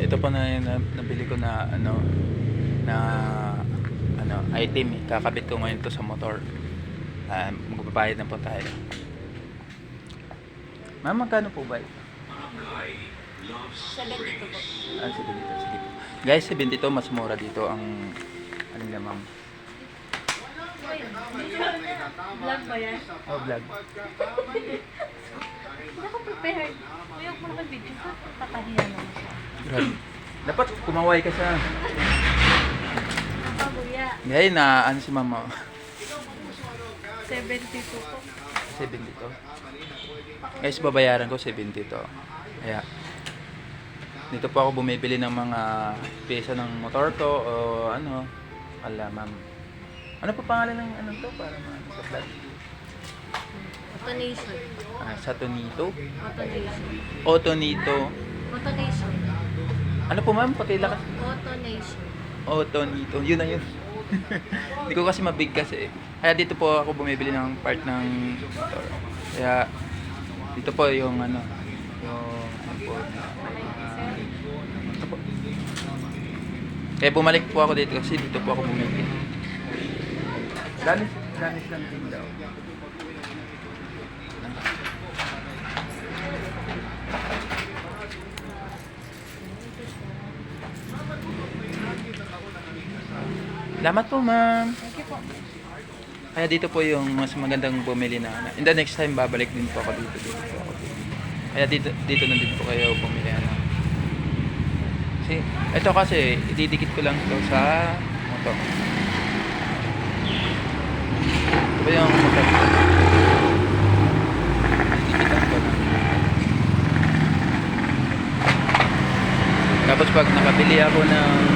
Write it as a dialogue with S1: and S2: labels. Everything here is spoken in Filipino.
S1: Ito po na nabili ko na na item eh. Kakabit ko ngayon to sa motor. Magbabayad na po tayo. Ma'am, magkano po ba ito?
S2: 72 po.
S1: Sige dito, sige po. Guys, 72 mas mura dito ang ano na ma'am.
S2: Vlog ba yan?
S1: Oh, vlog.
S2: Hindi ako prepared. Kuya, kung naman video ko, tatahiya naman siya.
S1: Grabe. Dapat kumaway ka sa.
S2: Nakabuya.
S1: Ngayon na ano si mama.
S2: 72 po.
S1: 72. Guys, babayaran ko 72. Kaya dito po ako bumibili ng mga pyesa ng motor to o ano. Ala, ma'am. Ano pa pangalan ng ano to para maano sa vlog?
S2: Autonation.
S1: Satonito?
S2: Autonation.
S1: Otonito.
S2: Autonation.
S1: Ano po ma'am? Pakilakas.
S2: Autonation.
S1: Otonito. Yun na yun. Hindi ko kasi mabigkas eh. Kaya dito po ako bumibili ng part ng motor. Kaya dito po yung ano po. Ito po. Kaya bumalik po ako dito kasi dito po ako bumibili. Ganis lang din daw. Salamat po, ma'am.
S2: Thank you po.
S1: Kaya dito po yung mas magandang bumili na. In the next time, babalik din po ako dito. Po ako dito. Kaya dito na din po kayo bumili. Kasi, ito kasi, ididikit ko lang ito sa motor. Ito po yung motor. Didikitan ko lang. Tapos pag nakabili ako ng